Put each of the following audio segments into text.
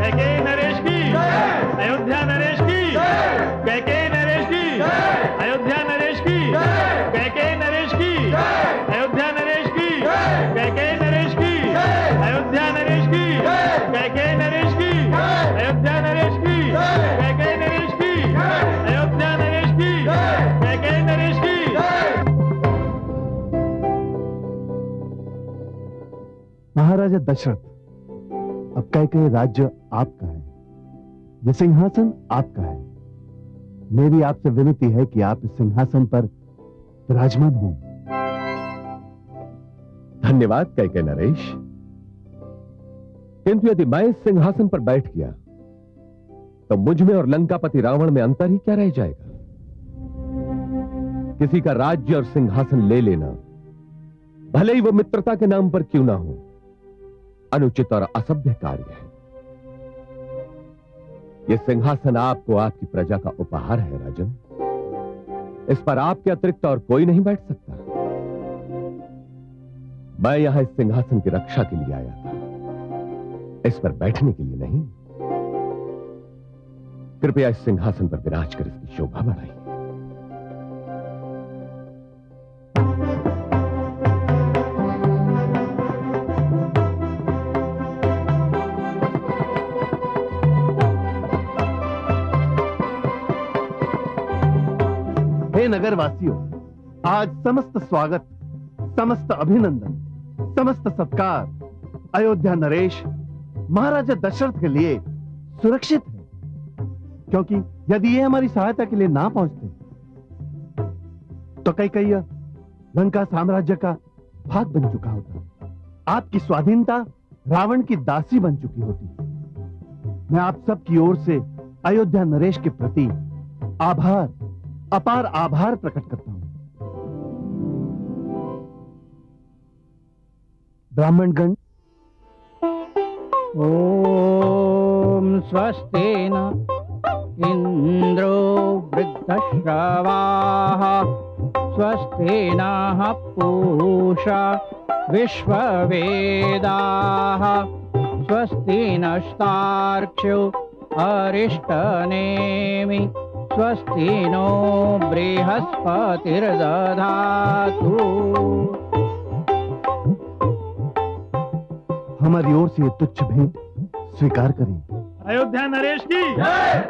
कैकेयी नरेश की, अयोध्या नरेश की, कैकेयी नरेश की, अयोध्या नरेश की, कैकेयी नरेश की, अयोध्या नरेश की, कैकेयी नरेश की, अयोध्या नरेश की, कैकेयी नरेश की, अयोध्या नरेश की, कैकेयी नरेश की, अयोध्या नरेश की, कैकेयी नरेश की। महाराजा दशरथ, अब कैकेयी राज्य आपका है, यह सिंहासन आपका है। मेरी आपसे विनती है कि आप इस सिंहासन पर विराजमान हों। धन्यवाद कैकेयी नरेश, किंतु यदि मैं इस सिंहासन पर बैठ गया तो मुझ में और लंकापति रावण में अंतर ही क्या रह जाएगा। किसी का राज्य और सिंहासन ले लेना, भले ही वो मित्रता के नाम पर क्यों ना हो, अनुचित और असभ्य कार्य है। यह सिंहासन आपको आपकी प्रजा का उपहार है राजन। इस पर आपके अतिरिक्त और कोई नहीं बैठ सकता। मैं यहां इस सिंहासन की रक्षा के लिए आया था, इस पर बैठने के लिए नहीं। कृपया इस सिंहासन पर विराज कर इसकी शोभा बढ़ाइए। हे नगरवासियों, आज समस्त स्वागत, समस्त अभिनंदन, समस्त सत्कार अयोध्या नरेश महाराजा दशरथ के लिए सुरक्षित है, क्योंकि यदि ये हमारी सहायता के लिए ना पहुंचते तो कैकेयी लंका साम्राज्य का भाग बन चुका होता। आपकी स्वाधीनता रावण की दासी बन चुकी होती। मैं आप सब की ओर से अयोध्या नरेश के प्रति आभार, अपार आभार प्रकट करता हूं। ब्राह्मणगण, ओम स्वस्ति न इंद्रो वृद्धश्रवाः स्वस्ति नः पूषा विश्ववेदाः स्वस्ति नस्तार्क्ष्यो अरिष्टनेमि स्वस्ति नो बृहस्पतिर्दधातु। हमारी ओर से ये तुच्छ भेंट स्वीकार करें। अयोध्या नरेश की,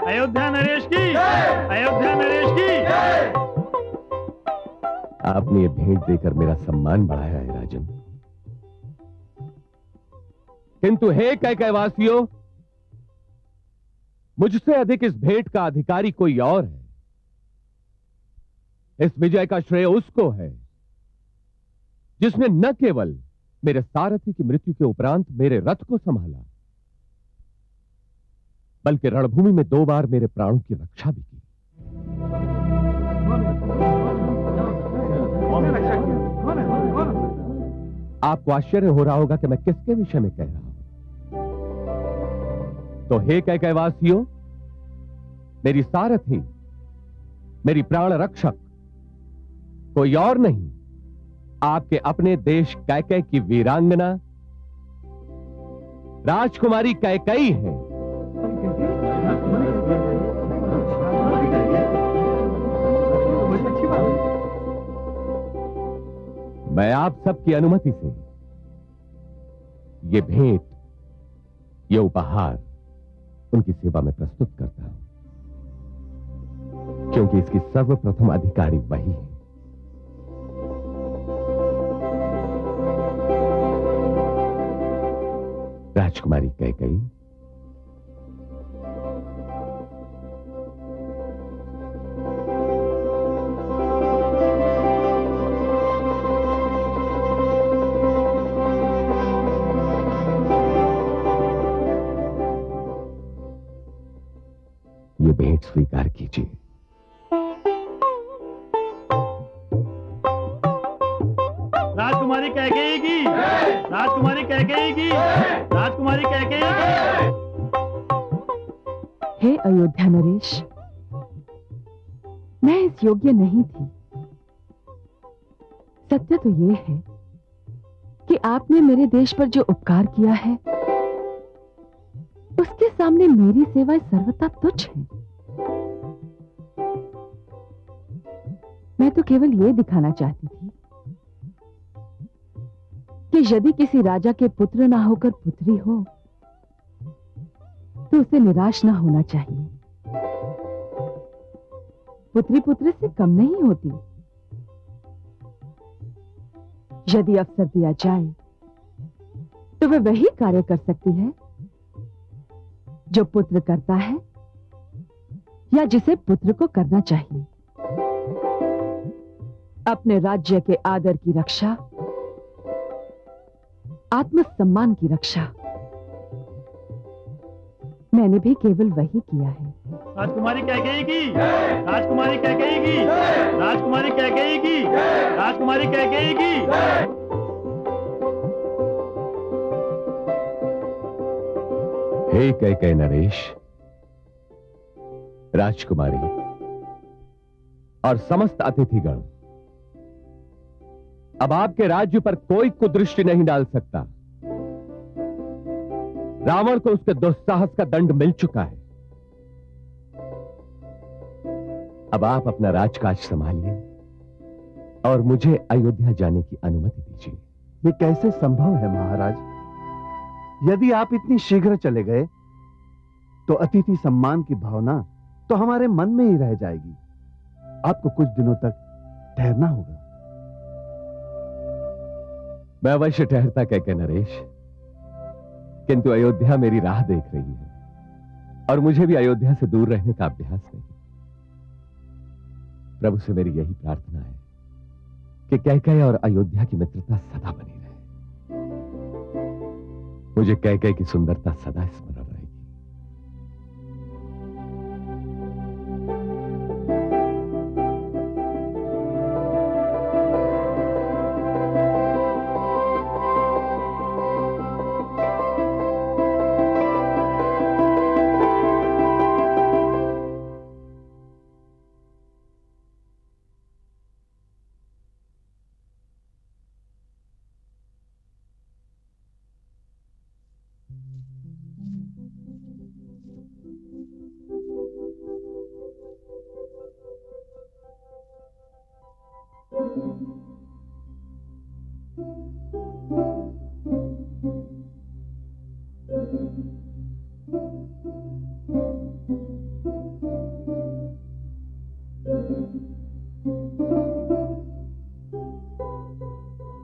अयोध्या नरेश की, अयोध्या नरेश की। आपने ये भेंट देकर मेरा सम्मान बढ़ाया है राजन, किंतु हे कैकेयीवासियों, मुझसे अधिक इस भेंट का अधिकारी कोई और है। इस विजय का श्रेय उसको है जिसने न केवल मेरे सारथी की मृत्यु के उपरांत मेरे रथ को संभाला, बल्कि रणभूमि में 2 बार मेरे प्राणों की रक्षा भी की। आपको आश्चर्य हो रहा होगा कि मैं किसके विषय में कह रहा हूं। तो हे कैकेयीवासियों, मेरी सारथी, मेरी प्राण रक्षक कोई और नहीं, आपके अपने देश कैकेयी की वीरांगना राजकुमारी कैकेयी है। मैं आप सबकी अनुमति से ये भेंट, ये उपहार उनकी सेवा में प्रस्तुत करता हूं, क्योंकि इसकी सर्वप्रथम अधिकारी वही है। राजकुमारी कैकेयी, ये भेंट स्वीकार कीजिए। राजकुमारी कैकेयी की, राजकुमारी कैकेयी की, राजकुमारी कैकेयी की। हे अयोध्या नरेश, मैं इस योग्य नहीं थी। सत्य तो ये है कि आपने मेरे देश पर जो उपकार किया है उसके सामने मेरी सेवाएं सर्वथा तुच्छ हैं। मैं तो केवल यह दिखाना चाहती थी कि यदि किसी राजा के पुत्र ना होकर पुत्री हो तो उसे निराश ना होना चाहिए। पुत्री पुत्र से कम नहीं होती। यदि अवसर दिया जाए तो वह वही कार्य कर सकती है जो पुत्र करता है या जिसे पुत्र को करना चाहिए। अपने राज्य के आदर की रक्षा, आत्मसम्मान की रक्षा मैंने भी केवल वही किया है। राजकुमारी कैकेयी की, राजकुमारी कैकेयी की, राजकुमारी कैकेयी की, राजकुमारी कैकेयी की। हे कैकेयी नरेश, राजकुमारी और समस्त अतिथिगण, अब आपके राज्य पर कोई कुदृष्टि नहीं डाल सकता। रावण को उसके दुस्साहस का दंड मिल चुका है। अब आप अपना राजकाज संभालिए और मुझे अयोध्या जाने की अनुमति दीजिए। ये कैसे संभव है महाराज? यदि आप इतनी शीघ्र चले गए तो अतिथि सम्मान की भावना तो हमारे मन में ही रह जाएगी। आपको कुछ दिनों तक ठहरना होगा। मैं अवश्य ठहरता कैकेयी नरेश, किंतु अयोध्या मेरी राह देख रही है और मुझे भी अयोध्या से दूर रहने का अभ्यास नहीं। प्रभु से मेरी यही प्रार्थना है कि कैकेयी और अयोध्या की मित्रता सदा बनी रहे। मुझे कैकेयी की सुंदरता सदा स्मरण रहेगी।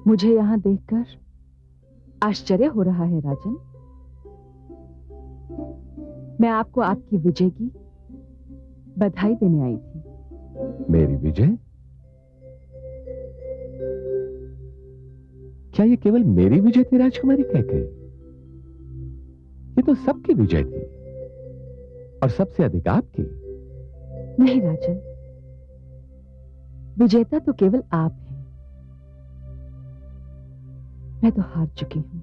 मुझे यहां देखकर आश्चर्य हो रहा है राजन। मैं आपको आपकी विजय की बधाई देने आई थी। मेरी विजय? क्या ये केवल मेरी विजय थी राजकुमारी कैकेयी? ये तो सबकी विजय थी और सबसे अधिक आपकी। नहीं राजन, विजेता तो केवल आप हैं। मैं तो हार चुकी हूं,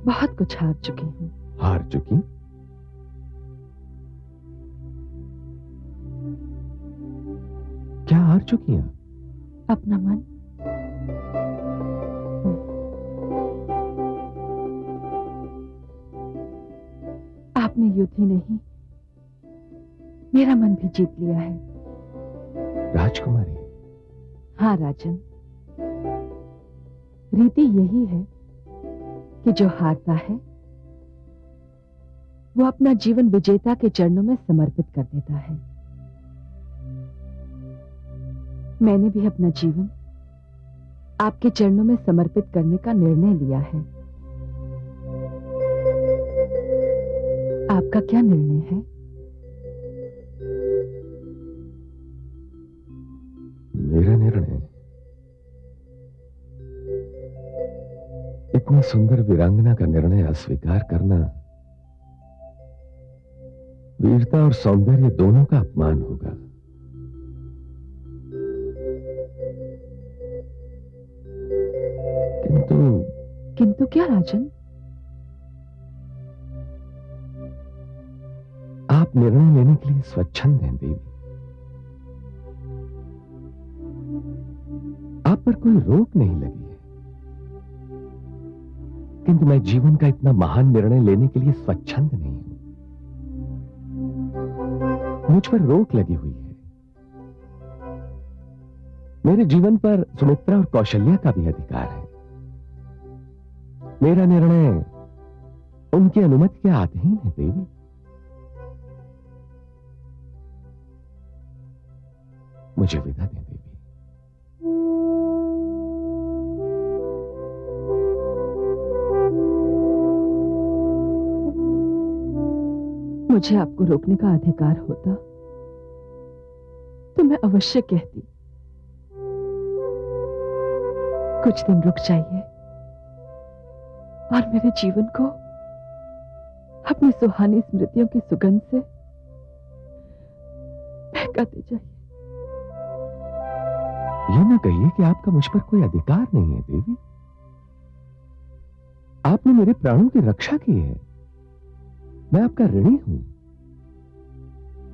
बहुत कुछ हार चुकी हूं। हार चुकी? क्या हार चुकी हैं? अपना मन। आपने युद्ध ही नहीं, मेरा मन भी जीत लिया है। राजकुमारी। हाँ राजन, रीति यही है कि जो हारता है वो अपना जीवन विजेता के चरणों में समर्पित कर देता है। मैंने भी अपना जीवन आपके चरणों में समर्पित करने का निर्णय लिया है। आपका क्या निर्णय है? मेरा निर्णय? इतनी सुंदर वीरांगना का निर्णय अस्वीकार करना वीरता और सौंदर्य दोनों का अपमान होगा। किंतु क्या राजन? आप निर्णय लेने के लिए स्वच्छंद हैं देवी। आप पर कोई रोक नहीं लगी है। किंतु मैं जीवन का इतना महान निर्णय लेने के लिए स्वच्छंद नहीं हूं। मुझ पर रोक लगी हुई है। मेरे जीवन पर सुमित्रा और कौशल्या का भी अधिकार है। मेरा निर्णय उनकी अनुमति के अधीन है देवी। मुझे विदा दें देवी। मुझे आपको रोकने का अधिकार होता तो मैं अवश्य कहती, कुछ दिन रुक जाइए और मेरे जीवन को अपनी सुहानी स्मृतियों की सुगंध से बहकाते जाइए। ये ना कहिए कि आपका मुझ पर कोई अधिकार नहीं है देवी। आपने मेरे प्राणों की रक्षा की है। मैं आपका ऋणी हूं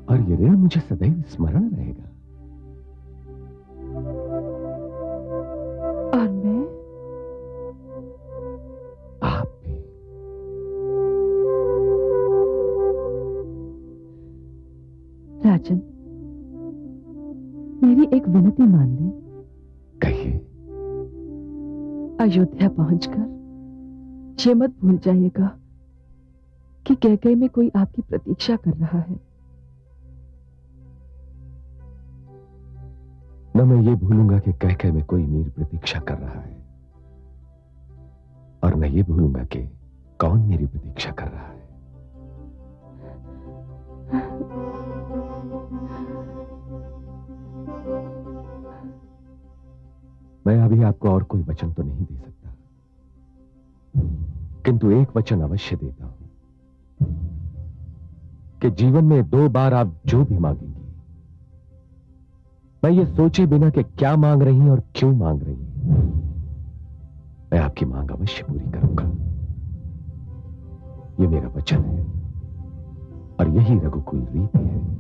और ये ऋण मुझे सदैव स्मरण रहेगा। और मैं आप भी। राजन, मेरी एक विनती मान ले। कहिए। अयोध्या पहुंचकर ये मत भूल जाइएगा कि कैकेयी में कोई आपकी प्रतीक्षा कर रहा है। न मैं ये भूलूंगा कि कैकेयी में कोई मेरी प्रतीक्षा कर रहा है, और न ये भूलूंगा कि कौन मेरी प्रतीक्षा कर रहा है। मैं अभी आपको और कोई वचन तो नहीं दे सकता, किंतु एक वचन अवश्य देता हूं कि जीवन में 2 बार आप जो भी मांगेंगी, मैं ये सोचे बिना कि क्या मांग रही हैं और क्यों मांग रही हैं, मैं आपकी मांग अवश्य पूरी करूंगा। ये मेरा वचन है और यही रघुकुल रीति है।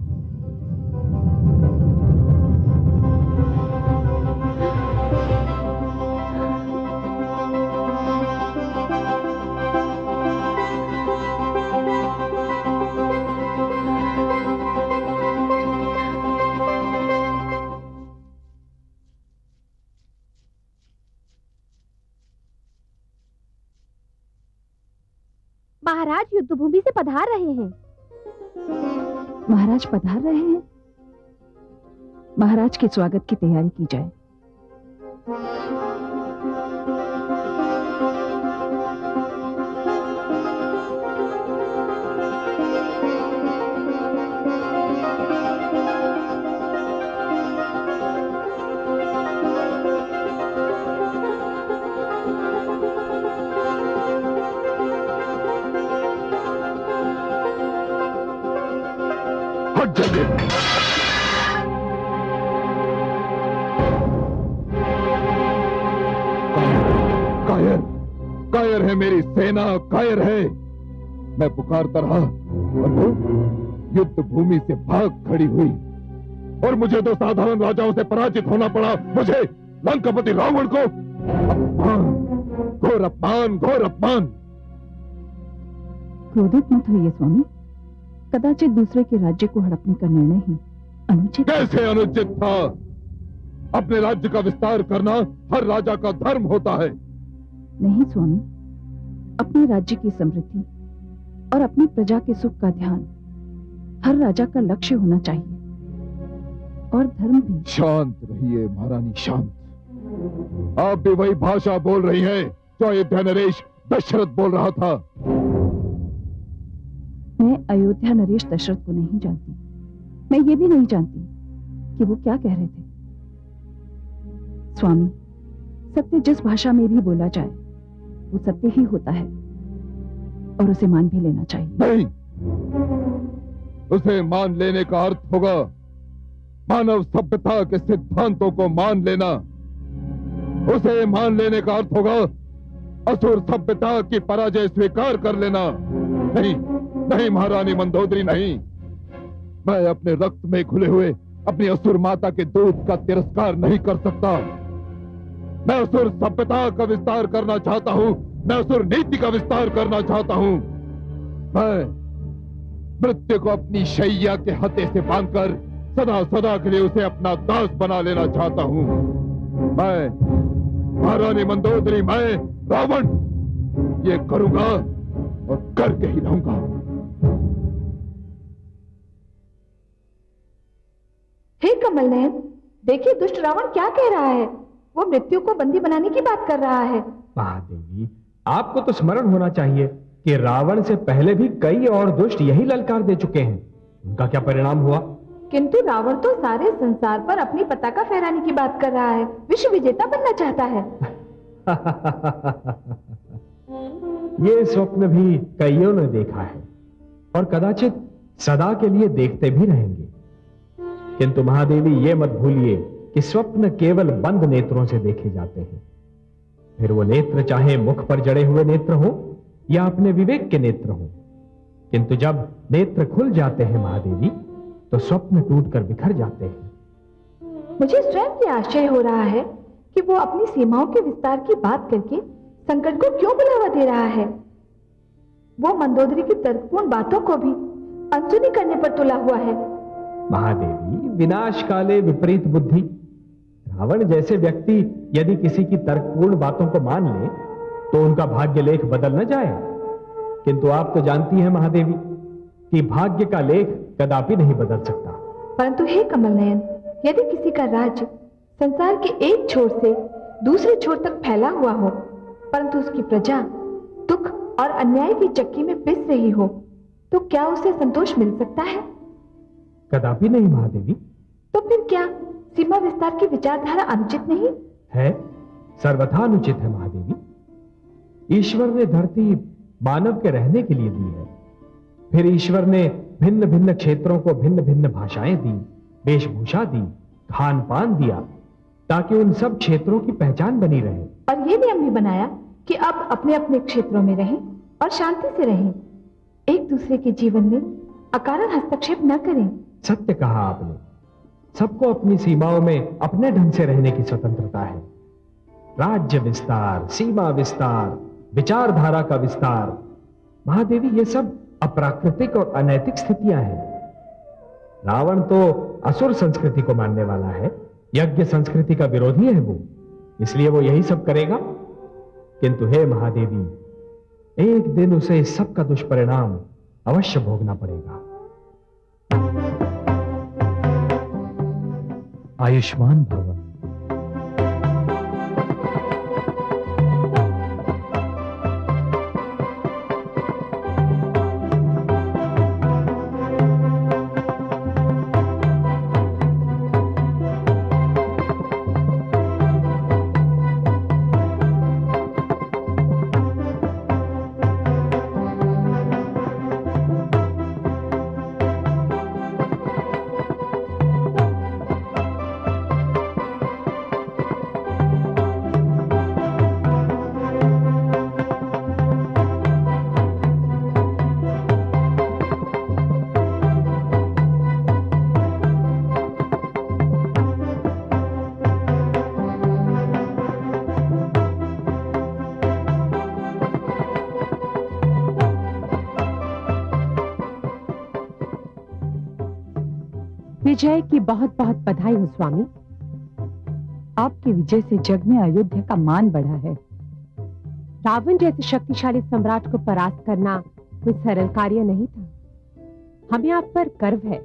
महाराज युद्धभूमि से पधार रहे हैं। महाराज पधार रहे हैं। महाराज के स्वागत की तैयारी की जाए। कायर है मेरी सेना, कायर है। मैं पुकारता रहा और वो युद्ध भूमि से भाग खड़ी हुई और मुझे 2 साधारण राजाओं से पराजित होना पड़ा। मुझे लंकापति रावण को अपमान, घोर अपमान, घोर अपमान। क्रोधित मत होइए स्वामी। कदाचित दूसरे के राज्य को हड़पने का निर्णय ही अनुचित। कैसे अनुचित था? अपने राज्य का विस्तार करना हर राजा का धर्म होता है। नहीं स्वामी, अपने राज्य की समृद्धि और अपनी प्रजा के सुख का ध्यान हर राजा का लक्ष्य होना चाहिए, और धर्म भी। शांत रहिए महारानी, शांत। आप भी वही भाषा बोल रही हैं जो अयोध्या नरेश दशरथ बोल रहा था। मैं अयोध्या नरेश दशरथ को नहीं जानती। मैं ये भी नहीं जानती कि वो क्या कह रहे थे। स्वामी, सत्य जिस भाषा में भी बोला जाए वो सत्य ही होता है, और उसे मान भी लेना चाहिए। नहीं, उसे मान लेने का अर्थ होगा मानव सभ्यता के सिद्धांतों को मान लेना। उसे मान लेने का अर्थ होगा असुर सभ्यता की पराजय स्वीकार कर लेना। नहीं नहीं महारानी मंदोदरी, नहीं। मैं अपने रक्त में घुले हुए अपनी असुर माता के दूध का तिरस्कार नहीं कर सकता। मैं असुर सभ्यता का विस्तार करना चाहता हूं, मैं असुर नीति का विस्तार करना चाहता हूं। मैं मृत्यु को अपनी शैया के हथे से बांधकर सदा सदा के लिए उसे अपना दास बना लेना चाहता हूं। मैं महारानी मंदोदरी, मैं रावण ये करूंगा और करके ही रहूंगा। हे कमल नयन, देखिए दुष्ट रावण क्या कह रहा है। वो मृत्यु को बंदी बनाने की बात कर रहा है। महादेवी, आपको तो स्मरण होना चाहिए कि रावण से पहले भी कई और दुष्ट यही ललकार दे चुके हैं। उनका क्या परिणाम हुआ? किंतु रावण तो सारे संसार पर अपनी पताका फहराने की बात कर रहा है, विश्व विजेता बनना चाहता है। ये स्वप्न भी कईयों ने देखा है और कदाचित सदा के लिए देखते भी रहेंगे। किंतु महादेवी, ये मत भूलिए कि स्वप्न केवल बंद नेत्रों से देखे जाते हैं। फिर वो नेत्र चाहे मुख पर जड़े हुए नेत्र हो या अपने विवेक के नेत्र हो, किंतु जब नेत्र खुल जाते हैं महादेवी, तो स्वप्न टूटकर बिखर जाते हैं। मुझे स्वयं ये आश्चर्य हो रहा है कि वो अपनी सीमाओं के विस्तार की बात करके संकट को क्यों बढ़ावा दे रहा है। वो मंदोदरी की तर्कपूर्ण बातों को भी अनसुनी करने पर तुला हुआ है। महादेवी, विनाश काले विपरीत बुद्धि। रावण जैसे व्यक्ति यदि किसी की तर्कपूर्ण बातों को मान ले तो उनका भाग्य लेख बदल न जाए। किंतु आप तो जानती हैं महादेवी कि भाग्य का लेख कदापि नहीं बदल सकता। परंतु हे कमल नयन, यदि किसी का राज्य संसार के एक छोर से दूसरे छोर तक फैला हुआ हो, परंतु उसकी प्रजा दुख और अन्याय की चक्की में पिस रही हो, तो क्या उसे संतोष मिल सकता है? कदापि नहीं महादेवी। तो फिर क्या सीमा विस्तार की विचारधारा अनुचित नहीं है? सर्वथा अनुचित है महादेवी। ईश्वर ने धरती मानव के रहने के लिए दी है। फिर ईश्वर ने भिन्न भिन्न क्षेत्रों को भिन्न भिन्न भाषाएं दी, वेशभूषा दी, खान पान दिया, ताकि उन सब क्षेत्रों की पहचान बनी रहे। और ये नियम भी बनाया कि अब अपने अपने क्षेत्रों में रहें और शांति से रहें, एक दूसरे के जीवन में अकारण हस्तक्षेप न करें। सत्य कहा आपने। सबको अपनी सीमाओं में अपने ढंग से रहने की स्वतंत्रता है। राज्य विस्तार, सीमा विस्तार, विचारधारा का विस्तार, महादेवी, ये सब अप्राकृतिक और अनैतिक स्थितियां हैं। रावण तो असुर संस्कृति को मानने वाला है, यज्ञ संस्कृति का विरोधी है वो, इसलिए वो यही सब करेगा। किंतु हे महादेवी, एक दिन उसे इस सब का दुष्परिणाम अवश्य भोगना पड़ेगा। आयुष्मान भव। विजय की बहुत बहुत बधाई हो स्वामी। आपकी विजय से जग में अयोध्या का मान बढ़ा है। रावण जैसे शक्तिशाली सम्राट को परास्त करना कोई सरल कार्य नहीं था। हमें आप पर गर्व है।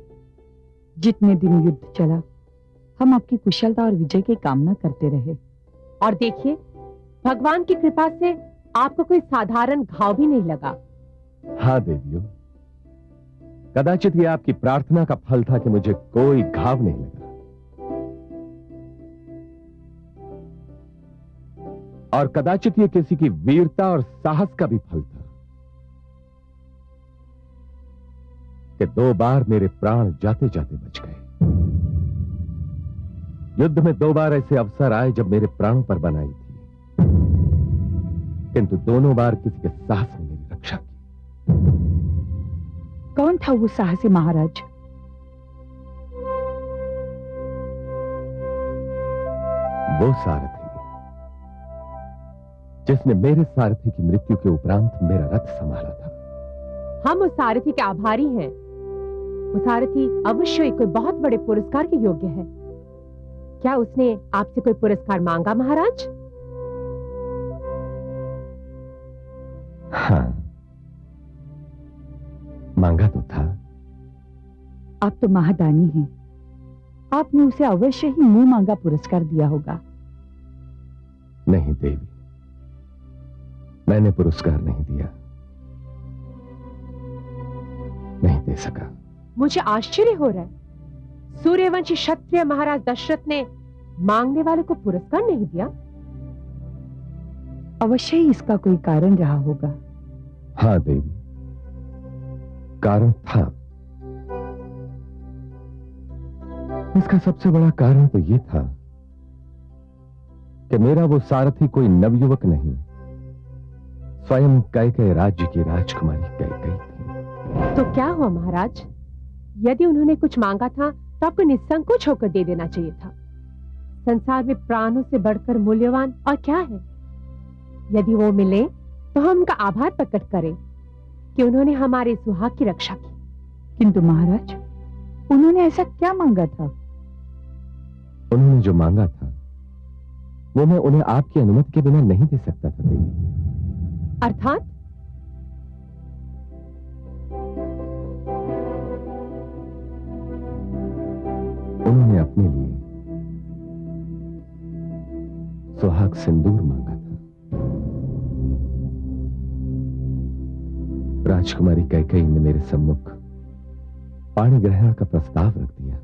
जितने दिन युद्ध चला, हम आपकी कुशलता और विजय की कामना करते रहे। और देखिए, भगवान की कृपा से आपको कोई साधारण घाव भी नहीं लगा। हाँ देवियों, कदाचित ये आपकी प्रार्थना का फल था कि मुझे कोई घाव नहीं लगा। और कदाचित ये किसी की वीरता और साहस का भी फल था कि 2 बार मेरे प्राण जाते जाते बच गए। युद्ध में 2 बार ऐसे अवसर आए जब मेरे प्राणों पर बनाई थी, किंतु दोनों बार किसी के साहस ने मेरी रक्षा की। कौन था वो साहसी महाराज? वो सारथी जिसने मेरे सारथी की मृत्यु के उपरांत मेरा रथ संभाला था। हम उस सारथी के आभारी हैं। वो सारथी अवश्य ही कोई बहुत बड़े पुरस्कार के योग्य है। क्या उसने आपसे कोई पुरस्कार मांगा महाराज? हाँ, मांगा तो था। आप तो महादानी हैं। आपने उसे अवश्य ही मुंह मांगा पुरस्कार दिया होगा। नहीं देवी, मैंने पुरस्कार नहीं दिया, नहीं दे सका। मुझे आश्चर्य हो रहा है, सूर्यवंशी क्षत्रिय महाराज दशरथ ने मांगने वाले को पुरस्कार नहीं दिया। अवश्य ही इसका कोई कारण रहा होगा। हाँ देवी, कारण था। इसका सबसे बड़ा कारण तो यह था कि मेरा वो सारथी कोई नवयुवक नहीं, स्वयं कैकेयी राज्य की राजकुमारी कैकेयी थी। तो क्या हुआ महाराज? यदि उन्होंने कुछ मांगा था तो आपको निसंकोच होकर दे देना चाहिए था। संसार में प्राणों से बढ़कर मूल्यवान और क्या है? यदि वो मिले तो हम उनका आभार प्रकट करें कि उन्होंने हमारे सुहाग की रक्षा की। किंतु महाराज, उन्होंने ऐसा क्या मांगा था? उन्होंने जो मांगा था वो मैं उन्हें आपकी अनुमति के बिना नहीं दे सकता था देवी। अर्थात? उन्होंने अपने लिए सुहाग सिंदूर मांगा था। राजकुमारी कैकेयी ने मेरे सम्मुख पाणी ग्रहण का प्रस्ताव रख दिया।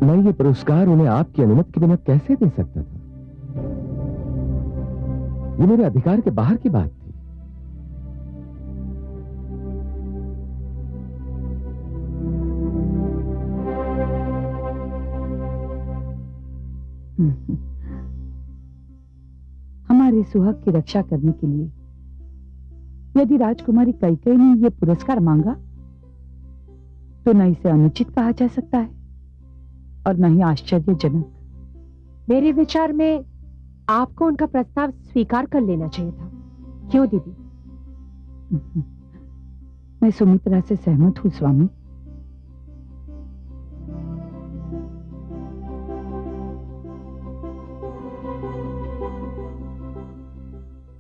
मैं ये पुरस्कार उन्हें आपकी अनुमति के बिना कैसे दे सकता था? ये मेरे अधिकार के बाहर की बात थी। हमारे सुहाग की रक्षा करने के लिए यदि राजकुमारी कैकेयी ने यह पुरस्कार मांगा तो न इसे अनुचित कहा जा सकता है और न ही आश्चर्यजनक। मेरे विचार में आपको उनका प्रस्ताव स्वीकार कर लेना चाहिए था। क्यों दीदी? मैं सुमित्रा से सहमत हूं स्वामी।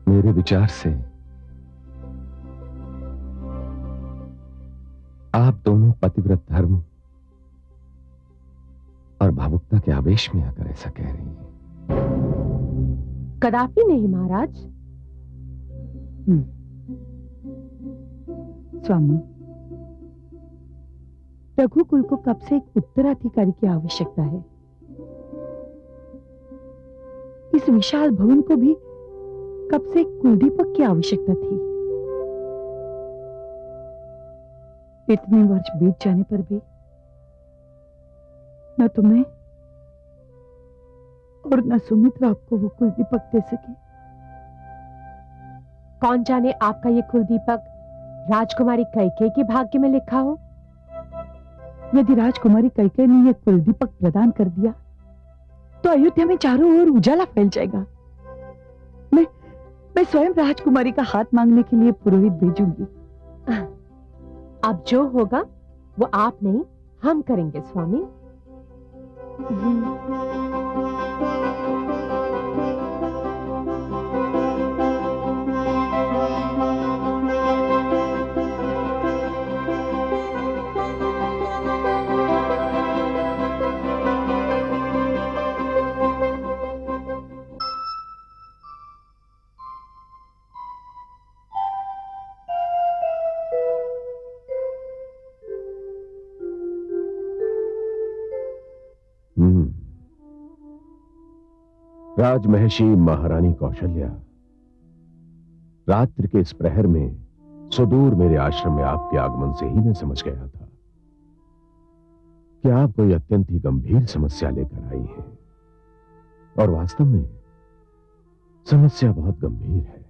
मेरे विचार से आप दोनों पतिव्रत धर्म और भावुकता के आवेश में आकर ऐसा कह रही हैं। कदापि नहीं महाराज। स्वामी, रघुकुल को कब से एक उत्तराधिकारी की आवश्यकता है। इस विशाल भवन को भी कब से एक कुलदीपक की आवश्यकता थी। इतने वर्ष बीत जाने पर भी न तो मैं और न सुमित्रा आपको वो कुलदीपक दे सके। कौन जाने आपका ये कुलदीपक राजकुमारी कैकेयी के भाग्य में लिखा हो। यदि राजकुमारी कैकेयी ने यह कुलदीपक प्रदान कर दिया तो अयोध्या में चारों ओर उजाला फैल जाएगा। मैं स्वयं राजकुमारी का हाथ मांगने के लिए पुरोहित भेजूंगी। अब जो होगा वो आप नहीं हम करेंगे स्वामी। राजमहिषी महारानी कौशल्या, रात्रि के इस प्रहर में सुदूर मेरे आश्रम में आपके आगमन से ही मैं समझ गया था कि आप कोई अत्यंत ही गंभीर समस्या लेकर आई हैं और वास्तव में समस्या बहुत गंभीर है।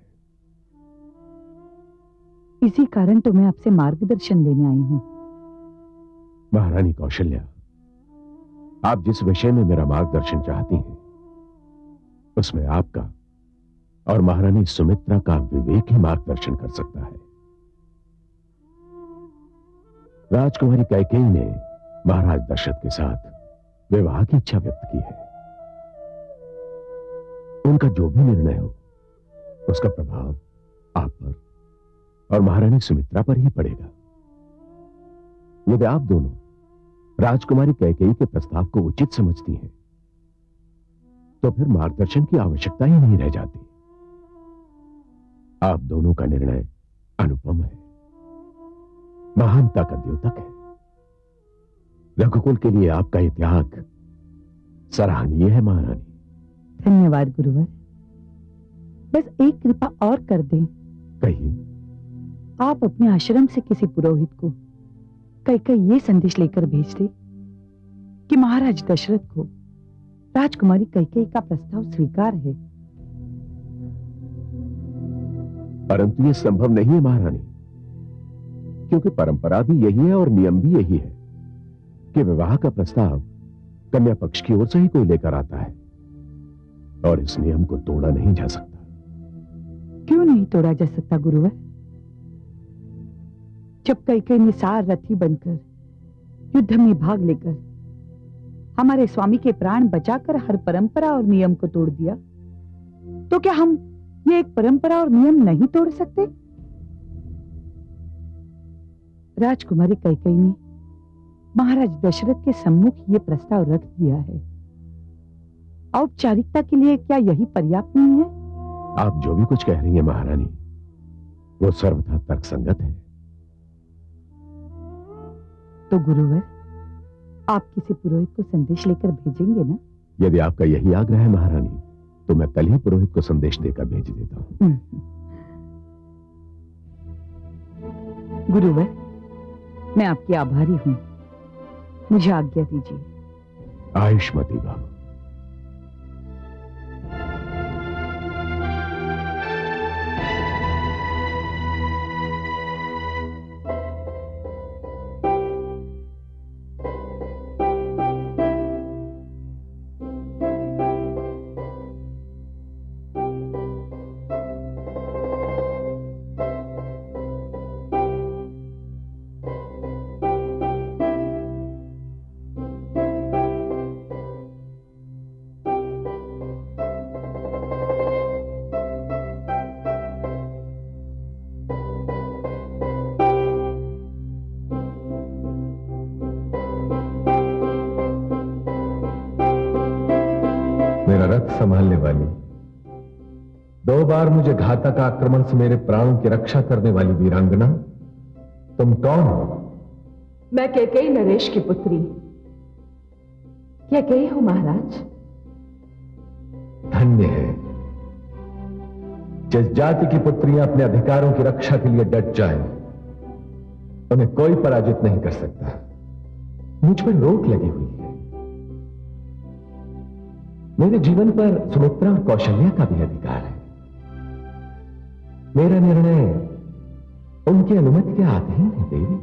इसी कारण तो मैं आपसे मार्गदर्शन लेने आई हूं। महारानी कौशल्या, आप जिस विषय में मेरा मार्गदर्शन चाहती हैं उसमें आपका और महारानी सुमित्रा का विवेक ही मार्गदर्शन कर सकता है। राजकुमारी कैकेयी ने महाराज दशरथ के साथ विवाह की इच्छा व्यक्त की है। उनका जो भी निर्णय हो उसका प्रभाव आप पर और महारानी सुमित्रा पर ही पड़ेगा। यदि आप दोनों राजकुमारी कैकेयी के प्रस्ताव को उचित समझती हैं तो फिर मार्गदर्शन की आवश्यकता ही नहीं रह जाती। आप दोनों का निर्णय अनुपम है, महानता का द्योतक है। रघुकुल के लिए आपका यह त्याग सराहनीय है महारानी। धन्यवाद गुरुवर। बस एक कृपा और कर दें। कहिए। आप अपने आश्रम से किसी पुरोहित को कैकेयी ये संदेश लेकर भेज दे कि महाराज दशरथ को राजकुमारी कैकेयी का प्रस्ताव स्वीकार है। परंतु यह संभव नहीं है महारानी, क्योंकि परंपरा भी यही है और नियम भी यही है कि विवाह का प्रस्ताव कन्या पक्ष की ओर से ही कोई लेकर आता है और इस नियम को तोड़ा नहीं जा सकता। क्यों नहीं तोड़ा जा सकता गुरुवर? जब कैकेयी ने सारथी बनकर युद्ध में भाग लेकर हमारे स्वामी के प्राण बचाकर हर परंपरा और नियम को तोड़ दिया, तो क्या हम ये एक परंपरा और नियम नहीं तोड़ सकते? राजकुमारी कैकेयी ने महाराज दशरथ के सम्मुख ये प्रस्ताव रख दिया है। औपचारिकता के लिए क्या यही पर्याप्त नहीं है? आप जो भी कुछ कह रही हैं महारानी, वो सर्वथा तर्कसंगत है। तो गुरुवर, आप किसी पुरोहित को संदेश लेकर भेजेंगे ना? यदि आपका यही आग्रह है महारानी, तो मैं कल ही पुरोहित को संदेश देकर भेज देता हूं। गुरुवर, मैं आपकी आभारी हूं। मुझे आज्ञा दीजिए। आयुष्मती भव। मेरा रथ संभालने वाली, 2 बार मुझे घातक आक्रमण से मेरे प्राणों की रक्षा करने वाली वीरांगना, तुम कौन हो? मैं कैकेयी नरेश की पुत्री कैकेयी हूं महाराज। धन्य है जिस जाति की पुत्रियां अपने अधिकारों की रक्षा के लिए डट जाए, उन्हें कोई पराजित नहीं कर सकता। मुझ पर रोक लगी हुई है। मेरे जीवन पर सुमित्रा और कौशल्या का भी अधिकार है। मेरा निर्णय उनकी अनुमति के अधीन है देवी।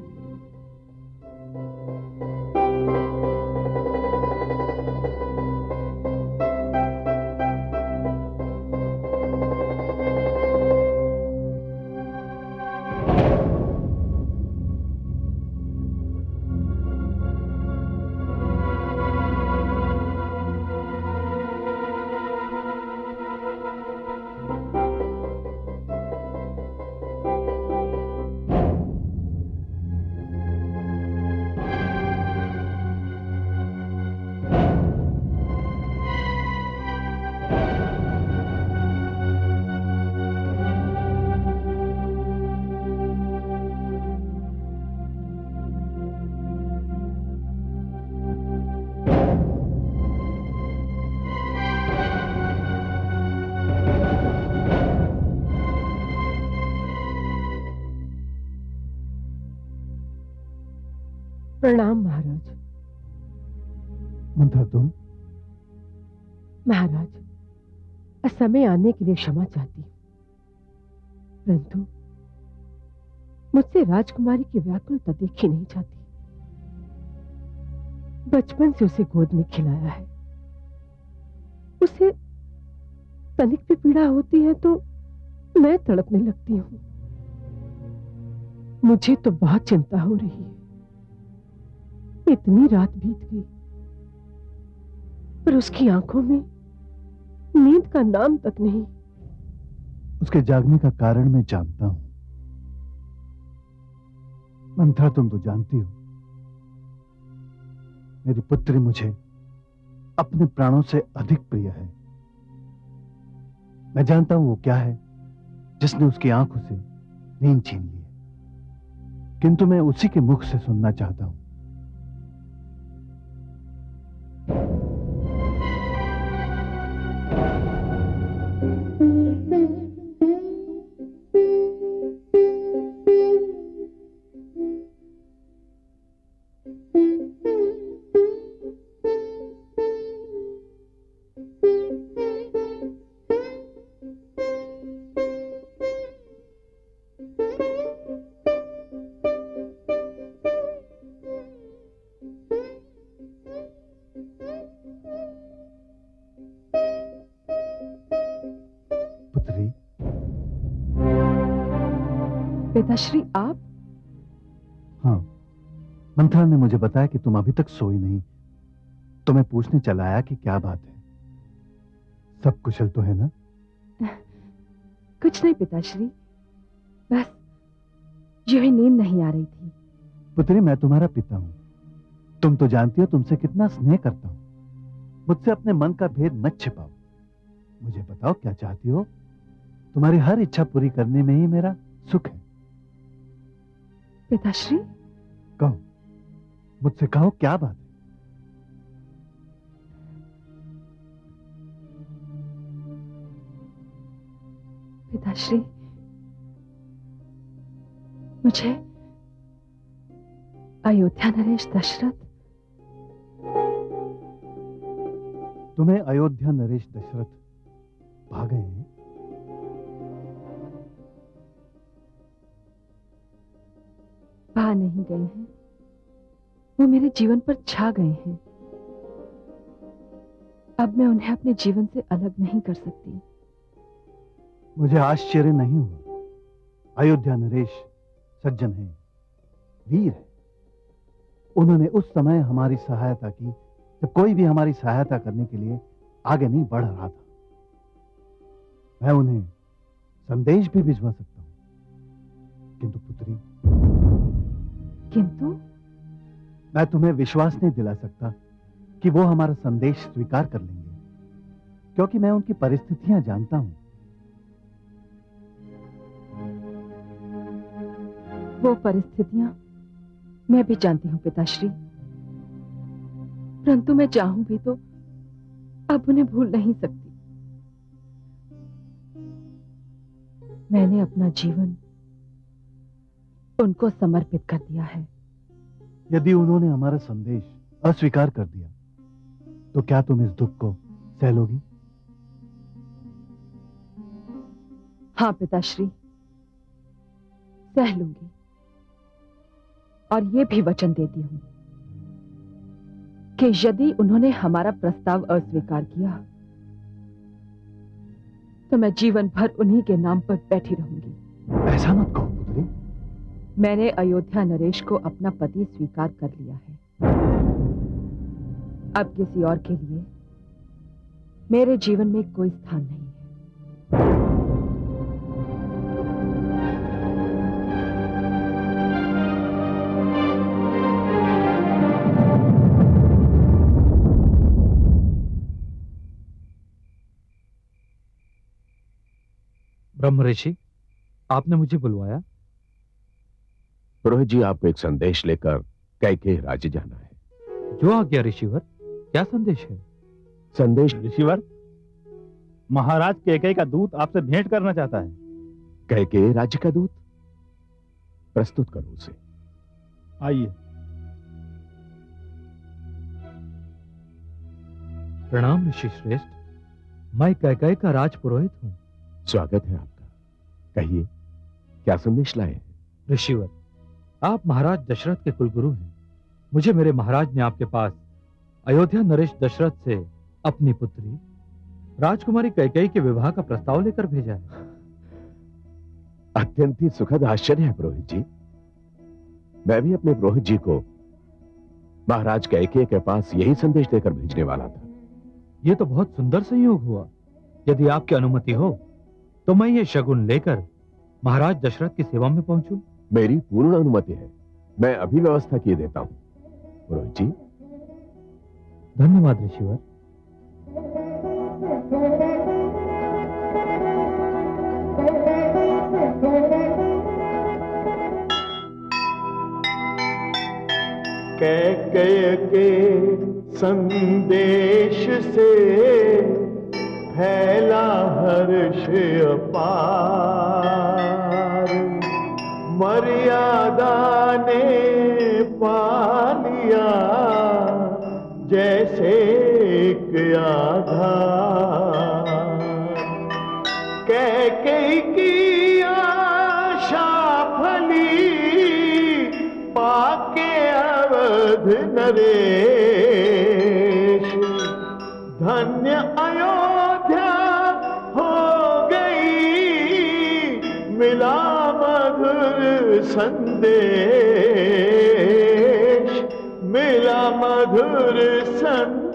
प्रणाम महाराज। मंत्रा तुम? महाराज, असमय आने के लिए क्षमा चाहती हूं, परंतु मुझसे राजकुमारी की व्याकुलता देखी नहीं जाती। बचपन से उसे गोद में खिलाया है, उसे तनिक भी पीड़ा होती है तो मैं तड़पने लगती हूँ। मुझे तो बहुत चिंता हो रही है। इतनी रात बीत गई पर उसकी आंखों में नींद का नाम तक नहीं। उसके जागने का कारण मैं जानता हूं। मंत्रा, तुम तो जानती हो मेरी पुत्री मुझे अपने प्राणों से अधिक प्रिय है। मैं जानता हूं वो क्या है जिसने उसकी आंखों से नींद छीन ली है, किंतु मैं उसी के मुख से सुनना चाहता हूं। पिताश्री, आप? हाँ, मंत्रा ने मुझे बताया कि तुम अभी तक सोई नहीं, तो मैं पूछने चला आया कि क्या बात है। सब कुशल तो है ना? कुछ नहीं पिताश्री, बस यूं ही नींद नहीं आ रही थी। पुत्री, मैं तुम्हारा पिता हूं। तुम तो जानती हो तुमसे कितना स्नेह करता हूं। मुझसे अपने मन का भेद मत छिपाओ। मुझे बताओ क्या चाहती हो। तुम्हारी हर इच्छा पूरी करने में ही मेरा सुख है। पिताश्री, कहो, मुझसे कहो क्या बात है। पिताश्री, मुझे अयोध्या नरेश दशरथ। तुम्हें अयोध्या नरेश दशरथ भा गए हैं? भा नहीं गए हैं, वो मेरे जीवन पर छा गए हैं। अब मैं उन्हें अपने जीवन से अलग नहीं कर सकती। मुझे आश्चर्य नहीं हुआ। अयोध्या नरेश सज्जन हैं, वीर है। उन्होंने उस समय हमारी सहायता की जब कोई भी हमारी सहायता करने के लिए आगे नहीं बढ़ रहा था। मैं उन्हें संदेश भी भिजवा सकता हूं, किंतु पुत्री, किंतु मैं तुम्हें विश्वास नहीं दिला सकता कि वो हमारा संदेश स्वीकार कर लेंगे, क्योंकि मैं उनकी परिस्थितियां जानता हूं। वो परिस्थितियां मैं भी जानती हूं पिताश्री, परंतु मैं चाहूं भी तो अब उन्हें भूल नहीं सकती। मैंने अपना जीवन उनको समर्पित कर दिया है। यदि उन्होंने हमारा संदेश अस्वीकार कर दिया तो क्या तुम इस दुख को सह लोगी? हाँ पिताश्री, सह लूंगी, और ये भी वचन देती हूं कि यदि उन्होंने हमारा प्रस्ताव अस्वीकार किया तो मैं जीवन भर उन्हीं के नाम पर बैठी रहूंगी। ऐसा मत कहो पुत्री। मैंने अयोध्या नरेश को अपना पति स्वीकार कर लिया है। अब किसी और के लिए मेरे जीवन में कोई स्थान नहीं है। ब्रह्म ऋषि, आपने मुझे बुलवाया? पुरोहित जी, आपको एक संदेश लेकर कैकेयी राज्य जाना है। जो आज्ञा ऋषिवर। क्या संदेश है? संदेश ऋषिवर, महाराज कैकेयी का दूत आपसे भेंट करना चाहता है। कैकेयी राज्य का दूत? प्रस्तुत करो उसे। आइए। प्रणाम ऋषि श्रेष्ठ, मैं कैकेयी का राजपुरोहित हूं। स्वागत है आपका। कहिए, क्या संदेश लाए हैं? ऋषिवर, आप महाराज दशरथ के कुलगुरु हैं। मुझे मेरे महाराज ने आपके पास अयोध्या नरेश दशरथ से अपनी पुत्री राजकुमारी कैकेयी के विवाह का प्रस्ताव लेकर भेजा है। अत्यंत ही सुखद आश्चर्य है पुरोहित जी। मैं भी अपने पुरोहित जी को महाराज कैकेयी के पास यही संदेश देकर भेजने वाला था। यह तो बहुत सुंदर संयोग हुआ। यदि आपकी अनुमति हो तो मैं ये शगुन लेकर महाराज दशरथ की सेवा में पहुंचूं। मेरी पूर्ण अनुमति है। मैं अभी व्यवस्था किए देता हूं। पुरोहित जी, धन्यवाद ऋषिवर। कैकेयी के संदेश से फैला हर्ष अपार, मर्यादा ने पा लिया जैसे एक आधार। कैकेयी की आशा फली पाके अवध नरेश, धन्य अयोध्या हो गई, मिला मधुर संदेश, मिला मधुर संदेश।